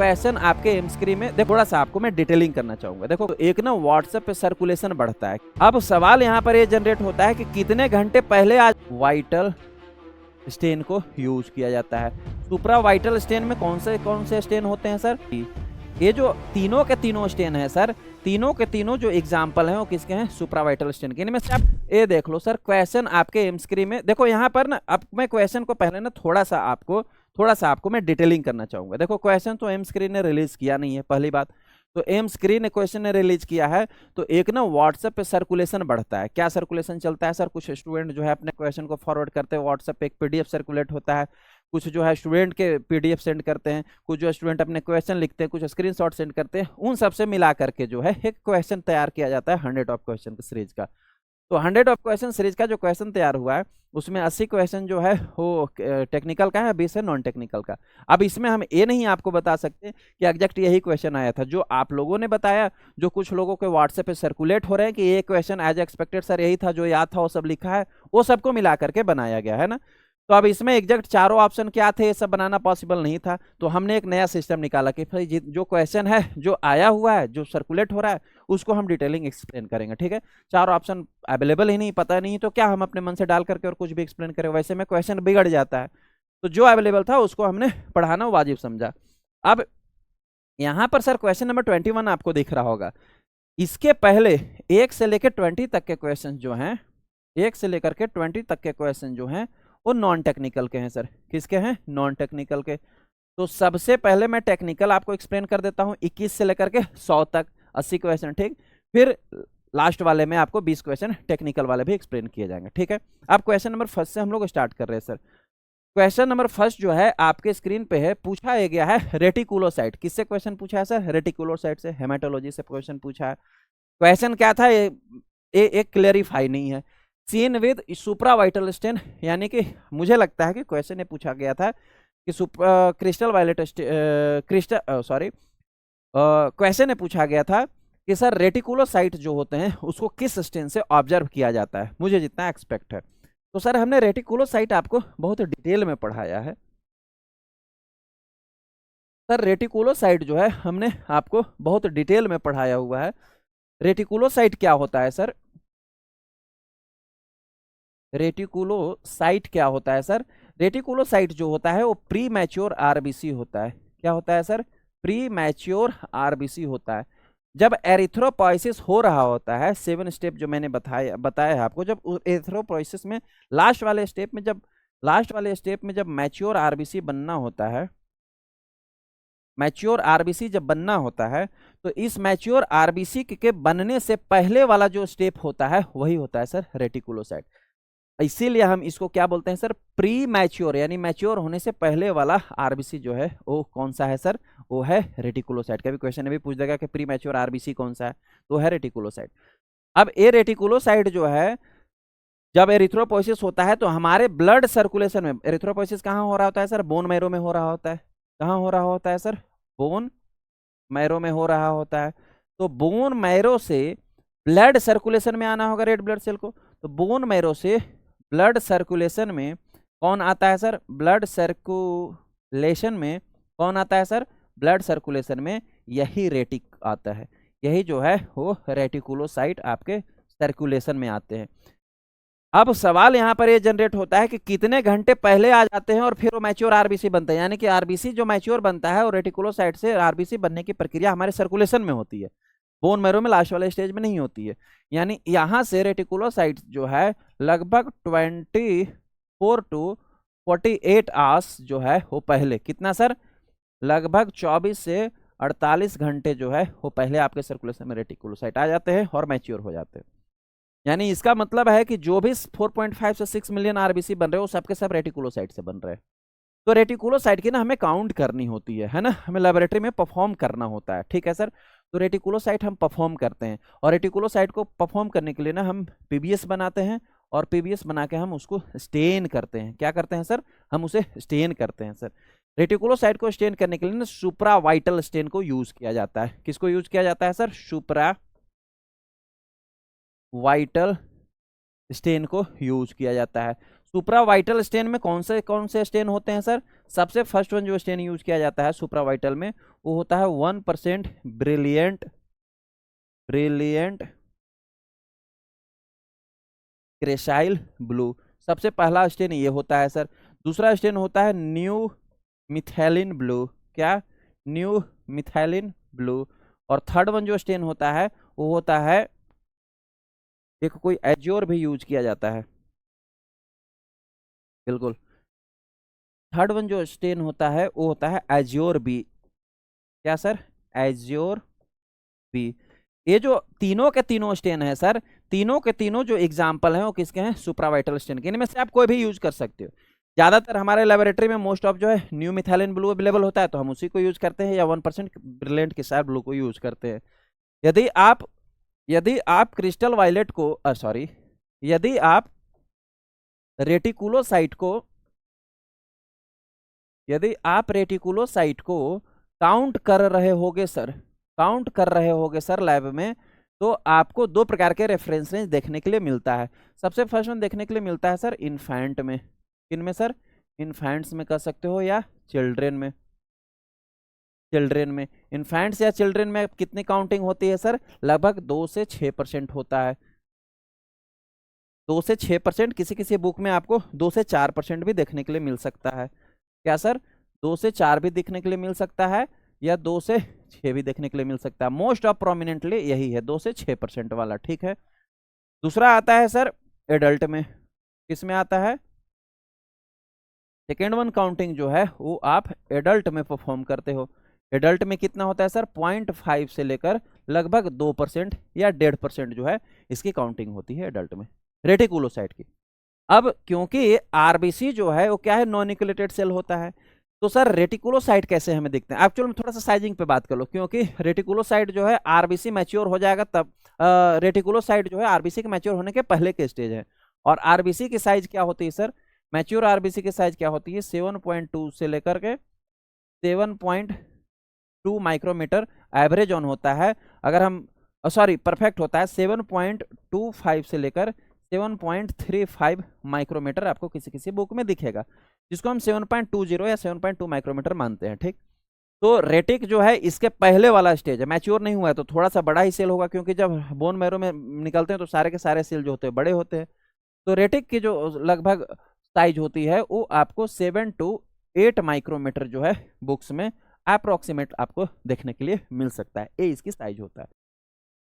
Question आपके M screen में देखो, थोड़ा सा आपको मैं डिटेलिंग करना चाहूंगा। देखो, एक ना व्हाट्सएप पे सर्कुलेशन बढ़ता है। अब सवाल यहाँ पर ये जनरेट होता है कि कितने घंटे पहले आज वाइटल स्टेन को यूज किया जाता है। सुप्रा वाइटल स्टेन में कौन से स्टेन होते हैं सर? ये जो तीनों के तीनों स्टेन है सर, तीनों के तीनों जो एग्जाम्पल हैं वो किसके हैं? सुप्रा वाइटल स्टेन के। इनमें से आप ये देख लो सर, क्वेश्चन आपके एम स्क्रीन में देखो। यहाँ पर ना अब मैं क्वेश्चन को पहले ना थोड़ा सा आपको मैं डिटेलिंग करना चाहूंगा। देखो, क्वेश्चन तो एम स्क्रीन ने रिलीज किया नहीं है, पहली बात तो एम स्क्रीन ने क्वेश्चन ने रिलीज किया है तो एक ना व्हाट्सएप पे सर्कुलेशन बढ़ता है। क्या सर्कुलेशन चलता है सर? कुछ स्टूडेंट जो है अपने क्वेश्चन को फॉरवर्ड करते हैं व्हाट्सएप पे, एक पीडीएफ सर्कुलेट होता है। कुछ जो है स्टूडेंट के पीडीएफ सेंड करते हैं, कुछ जो स्टूडेंट अपने क्वेश्चन लिखते हैं, कुछ स्क्रीनशॉट सेंड करते हैं। उन सबसे मिला करके जो है एक क्वेश्चन तैयार किया जाता है 100 ऑफ क्वेश्चन सीरीज का। तो 100 ऑफ क्वेश्चन सीरीज का जो क्वेश्चन तैयार हुआ है उसमें 80 क्वेश्चन जो है वो टेक्निकल का है, 20 है नॉन टेक्निकल का। अब इसमें हम ये नहीं आपको बता सकते कि एग्जैक्ट यही क्वेश्चन आया था जो आप लोगों ने बताया, जो कुछ लोगों के व्हाट्सएप पे सर्कुलेट हो रहे हैं कि ये क्वेश्चन एज एक्सपेक्टेड सर यही था, जो याद था वो सब लिखा है, वो सबको मिला करके बनाया गया है ना। तो अब इसमें एग्जैक्ट चारों ऑप्शन क्या थे, ये सब बनाना पॉसिबल नहीं था। तो हमने एक नया सिस्टम निकाला कि भाई जो क्वेश्चन है, जो आया हुआ है, जो सर्कुलेट हो रहा है, उसको हम डिटेलिंग एक्सप्लेन करेंगे। ठीक है, चार ऑप्शन अवेलेबल ही नहीं, पता नहीं, तो क्या हम अपने मन से डाल करके और कुछ भी एक्सप्लेन करें? वैसे में क्वेश्चन बिगड़ जाता है। तो जो अवेलेबल था उसको हमने पढ़ाना वाजिब समझा। अब यहाँ पर सर क्वेश्चन नंबर 21 आपको दिख रहा होगा। इसके पहले 1 से लेकर 20 तक के क्वेश्चन जो हैं, 1 से लेकर के 20 तक के क्वेश्चन जो हैं वो नॉन टेक्निकल के हैं सर। किसके हैं? नॉन टेक्निकल के। तो सबसे पहले मैं टेक्निकल आपको एक्सप्लेन कर देता हूं, 21 से लेकर के 100 तक 80 क्वेश्चन। ठीक, फिर लास्ट वाले में आपको 20 क्वेश्चन टेक्निकल वाले भी एक्सप्लेन किए जाएंगे। ठीक है, अब क्वेश्चन नंबर फर्स्ट से हम लोग स्टार्ट कर रहे हैं सर। क्वेश्चन नंबर फर्स्ट जो है आपके स्क्रीन पे है, पूछा गया है रेटिकुलोसाइट। किससे क्वेश्चन पूछा है सर? रेटिकुलोसाइट से, हेमाटोलॉजी से क्वेश्चन पूछा है। क्वेश्चन क्या था ये क्लेरिफाई नहीं है। Seen with supra vital stain, यानी कि मुझे लगता है कि क्वेश्चन ये पूछा गया था कि क्रिस्टल वायलेट क्वेश्चन ने पूछा गया था कि सर रेटिकुलोसाइट जो होते हैं उसको किस स्टेन से ऑब्जर्व किया जाता है, मुझे जितना एक्सपेक्ट है। तो सर हमने रेटिकुलोसाइट आपको बहुत डिटेल में पढ़ाया है सर। रेटिकुलोसाइट जो है हमने आपको बहुत डिटेल में पढ़ाया हुआ है। रेटिकुलोसाइट क्या होता है सर? रेटिकुलोसाइट क्या होता है सर? रेटिकुलोसाइट जो होता है वो प्री मैच्योर आरबीसी होता है। क्या होता है सर? प्री मैच्योर आरबीसी होता है। जब एरिथ्रोपोइसिस हो रहा होता है, 7 स्टेप जो मैंने बताया है आपको, जब एरिथ्रोपोइसिस में लास्ट वाले स्टेप में जब मैच्योर आरबीसी बनना होता है, मैच्योर आरबीसी जब बनना होता है तो इस मैच्योर आरबीसी के बनने से पहले वाला जो स्टेप होता है वही होता है सर रेटिकुलोसाइट। इसीलिए हम इसको क्या बोलते हैं सर? प्री मैच्योर, यानी मैच्योर होने से पहले वाला आरबीसी जो है वो कौन सा है सर? वो है रेटिकुलोसाइट। कभी क्वेश्चन में भी पूछ देगा कि प्री मैच्योर आरबीसी कौन सा है, तो है रेटिकुलोसाइट। अब ये रेटिकुलोसाइट जो है जब एरिथ्रोपोइसिस होता है तो हमारे ब्लड सर्कुलेशन में, एरिथ्रोपोइसिस कहाँ हो रहा होता है सर? बोन मैरो में हो रहा होता है। कहाँ हो रहा होता है सर? बोन मैरो में हो रहा होता है। तो बोन मैरो से ब्लड सर्कुलेशन में आना होगा रेड ब्लड सेल को। तो बोन मैरो से ब्लड सर्कुलेशन में कौन आता है सर? ब्लड सर्कुलेशन में कौन आता है सर? ब्लड सर्कुलेशन में यही रेटिक आता है। यही जो है वो रेटिकुलोसाइट आपके सर्कुलेशन में आते हैं। अब सवाल यहाँ पर ये जनरेट होता है कि कितने घंटे पहले आ जाते हैं और फिर वो मैच्योर आरबीसी बनता है। यानी कि आरबीसी जो मैच्योर बनता है और रेटिकुलोसाइट से आरबीसी बनने की प्रक्रिया हमारे सर्कुलेशन में होती है, बोन मैरो में लास्ट वाले स्टेज में नहीं होती है। यानी यहाँ से रेटिकुलोसाइट जो है लगभग 24 to 48 आवर्स जो है वो पहले, कितना सर? लगभग 24 से 48 घंटे जो है वो पहले आपके सर्कुलेशन में रेटिकुलोसाइट आ जाते हैं और मैच्योर हो जाते हैं। यानी इसका मतलब है कि जो भी 4.5 से 6 मिलियन आरबीसी बन रहे हो सब के सब रेटिकुलोसाइट से बन रहे हैं। तो रेटिकुलोसाइट की ना हमें काउंट करनी होती है ना, हमें लेबोरेटरी में परफॉर्म करना होता है। ठीक है सर, तो रेटिकुलोसाइट हम परफॉर्म करते हैं और रेटिकुलोसाइट को परफॉर्म करने के लिए ना हम पीबीएस बनाते हैं और पीबीएस बना के हम उसको स्टेन करते हैं। क्या करते हैं सर? हम उसे स्टेन करते हैं सर। रेटिकुलोसाइट को स्टेन करने के लिए ना सुप्रा वाइटल स्टेन को यूज किया जाता है। किसको यूज किया जाता है सर? सुप्रा वाइटल स्टेन को यूज किया जाता है। सुप्रा वाइटल स्टेन में कौन से स्टेन होते हैं सर? सबसे फर्स्ट वन जो स्टेन यूज किया जाता है सुप्रावाइटल में वो होता है 1% ब्रिलियंट क्रेसाइल ब्लू। सबसे पहला स्टेन ये होता है सर। दूसरा स्टेन होता है न्यू मिथैलिन ब्लू। क्या? New methylene blue. और थर्ड वन जो स्टेन होता है वो होता है, एक कोई एज्योर भी यूज किया जाता है, बिल्कुल। थर्ड वन जो स्टेन होता है वो होता है एज्योर बी। क्या सर? Azure B. ये जो तीनों के तीनों स्टेन है सर, तीनों के तीनों जो एग्जाम्पल हैं वो किसके हैं? सुप्रावाइटल स्टेन के। इनमें से आप कोई भी यूज कर सकते हो। ज्यादातर हमारे लेबोरेटरी में मोस्ट ऑफ जो है न्यू मिथाइलिन ब्लू अवेलेबल होता है तो हम उसी को यूज करते हैं, या 1% ब्रिलियंट क्रिस्टल ब्लू को यूज करते हैं। यदि आप यदि आप क्रिस्टल वायलेट को सॉरी यदि आप रेटिकुलोसाइट को यदि आप रेटिकुलोसाइट को काउंट कर रहे होगे सर, काउंट कर रहे होगे सर लैब में, तो आपको दो प्रकार के रेफरेंस रेंज देखने के लिए मिलता है। सबसे फर्स्ट वन देखने के लिए मिलता है सर इन्फेंट में। किन में सर? इन्फेंट्स में कह सकते हो या चिल्ड्रेन में। चिल्ड्रेन में, इन्फेंट्स या चिल्ड्रेन में कितनी काउंटिंग होती है सर? लगभग 2 से 6% होता है। 2 से 6%, किसी किसी बुक में आपको 2 से 4% भी देखने के लिए मिल सकता है। क्या सर? 2 से 4 भी देखने के लिए मिल सकता है, या 2 से 6 भी देखने के लिए मिल सकता है। मोस्ट ऑफ प्रोमिनेंटली यही है 2 से 6% वाला, ठीक है। दूसरा आता है सर एडल्ट में। किस में आता है? सेकेंड वन काउंटिंग जो है वो आप एडल्ट में परफॉर्म करते हो। एडल्ट में कितना होता है सर? 0.5 से लेकर लगभग 2% या 1.5% जो है इसकी काउंटिंग होती है एडल्ट में, रेटिकुलोसाइट की। अब क्योंकि आरबीसी जो है वो क्या है? नॉन न्यूक्लिएटेड सेल होता है, तो सर रेटिकुलोसाइट कैसे हमें दिखते हैं? एक्चुअल में थोड़ा सा साइजिंग पे बात कर लो, क्योंकि रेटिकुलोसाइट जो है आरबीसी मैच्योर हो जाएगा तब, रेटिकुलोसाइट जो है आरबीसी के मैच्योर होने के पहले के स्टेज है। और आरबीसी की साइज क्या होती है सर? मैच्योर आरबीसी की साइज क्या होती है? 7.2 से लेकर के 7.2 माइक्रोमीटर एवरेज ऑन होता है। अगर हम सॉरी परफेक्ट होता है 7.25 से लेकर 7.35 माइक्रोमीटर आपको किसी किसी बुक में दिखेगा, जिसको हम 7.20 या 7.2 माइक्रोमीटर मानते हैं, ठीक। तो रेटिक जो है इसके पहले वाला स्टेज है, मैच्योर नहीं हुआ है तो थोड़ा सा बड़ा ही सेल होगा, क्योंकि जब बोन मैरो में निकलते हैं तो सारे के सारे सेल जो होते हैं बड़े होते हैं। तो रेटिक की जो लगभग साइज होती है वो आपको 7 to 8 माइक्रोमीटर जो है बुक्स में अप्रोक्सीमेट आपको देखने के लिए मिल सकता है। ये इसकी साइज होता है।